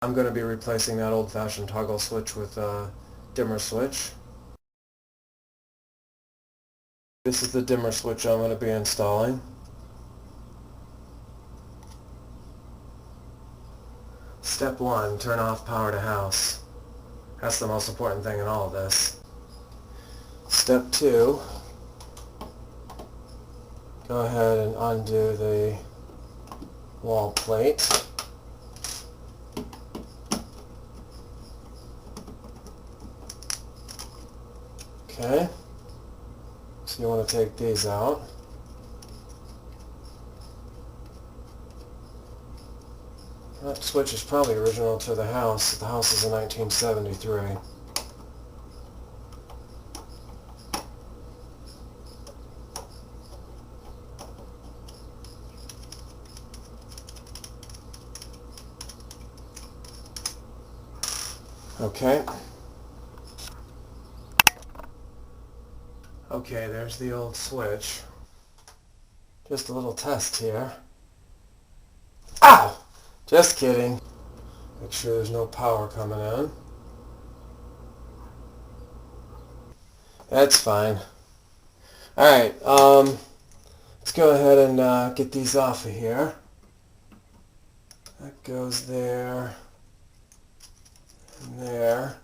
I'm going to be replacing that old-fashioned toggle switch with a dimmer switch. This is the dimmer switch I'm going to be installing. Step 1, turn off power to house. That's the most important thing in all of this. Step 2, go ahead and undo the wall plate. Okay, so you want to take these out. That switch is probably original to the house. The house is in 1973. Okay. Okay, there's the old switch. Just a little test here. Ow! Just kidding. Make sure there's no power coming in. That's fine. Alright, let's go ahead and get these off of here. That goes there and there.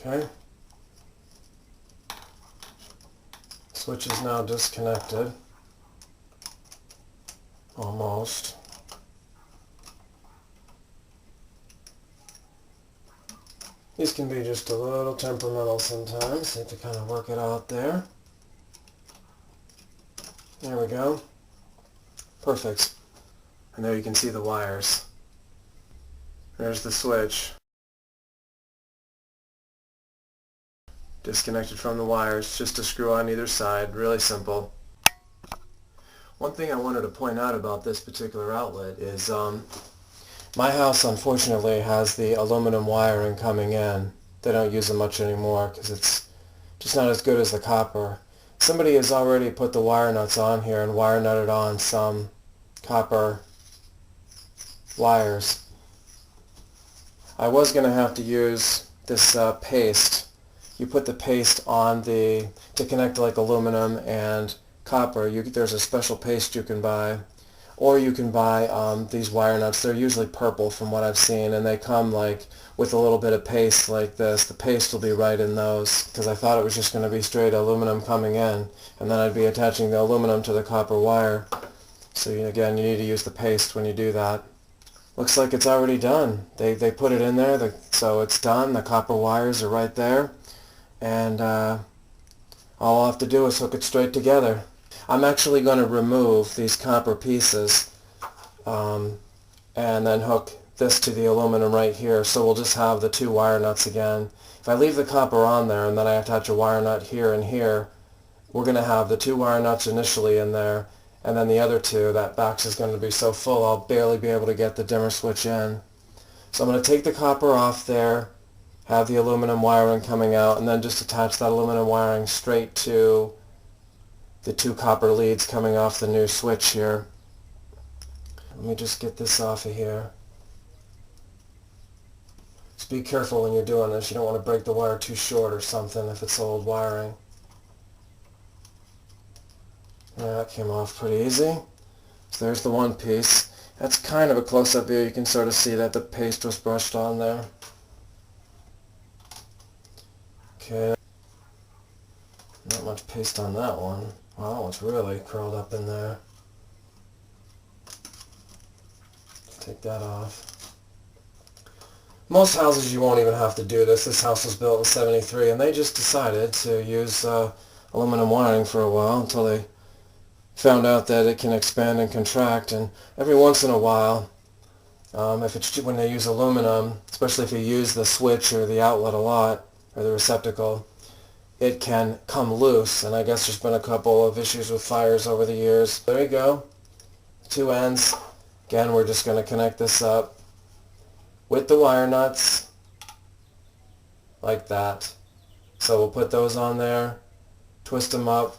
Okay. Switch is now disconnected. Almost. These can be just a little temperamental sometimes. You have to kind of work it out there. There we go. Perfect. And there you can see the wires. There's the switch. Disconnected from the wires, just a screw on either side, really simple. One thing I wanted to point out about this particular outlet is my house unfortunately has the aluminum wiring coming in. They don't use it much anymore because it's just not as good as the copper. Somebody has already put the wire nuts on here and wire nutted on some copper wires. I was going to have to use this paste. You put the paste on to connect like aluminum and copper. There's a special paste you can buy, or you can buy these wire nuts. They're usually purple from what I've seen, and they come like with a little bit of paste like this. The paste will be right in those, because I thought it was just going to be straight aluminum coming in, and then I'd be attaching the aluminum to the copper wire. So again, you need to use the paste when you do that. Looks like it's already done. They put it in there, so it's done. The copper wires are right there. And all I'll have to do is hook it straight together. I'm actually going to remove these copper pieces and then hook this to the aluminum right here, so we'll just have the two wire nuts again. If I leave the copper on there and then I attach a wire nut here and here, we're going to have the two wire nuts initially in there, and then the other two, that box is going to be so full I'll barely be able to get the dimmer switch in. So I'm going to take the copper off there, have the aluminum wiring coming out, and then just attach that aluminum wiring straight to the two copper leads coming off the new switch here. Let me just get this off of here. Just be careful when you're doing this. You don't want to break the wire too short or something if it's old wiring. Yeah, that came off pretty easy. So there's the one piece. That's kind of a close-up view. You can sort of see that the paste was brushed on there. Okay, not much paste on that one. Wow, that one's really curled up in there. Let's take that off. Most houses you won't even have to do this. This house was built in '73, and they just decided to use aluminum wiring for a while until they found out that it can expand and contract. And every once in a while, if it's when they use aluminum, especially if you use the switch or the outlet a lot, or the receptacle, it can come loose, and I guess there's been a couple of issues with fires over the years. There you go, two ends. Again, we're just going to connect this up with the wire nuts like that. So we'll put those on there, twist them up.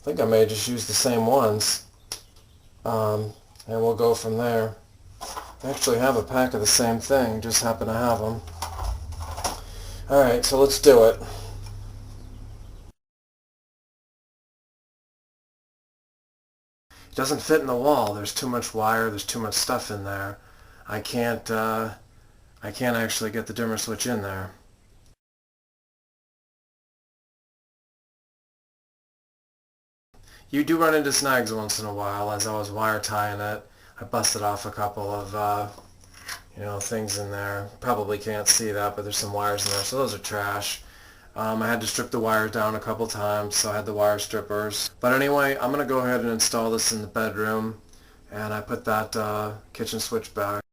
I think I may just use the same ones, and we'll go from there. I actually have a pack of the same thing, just happen to have them. Alright, so let's do it. It doesn't fit in the wall. There's too much wire, there's too much stuff in there. I can't actually get the dimmer switch in there. You do run into snags once in a while. As I was wire tying it, I busted off a couple of things in there. Probably can't see that, but there's some wires in there, so those are trash. I had to strip the wire down a couple times, so I had the wire strippers. But anyway, I'm going to go ahead and install this in the bedroom, and I put that kitchen switch back.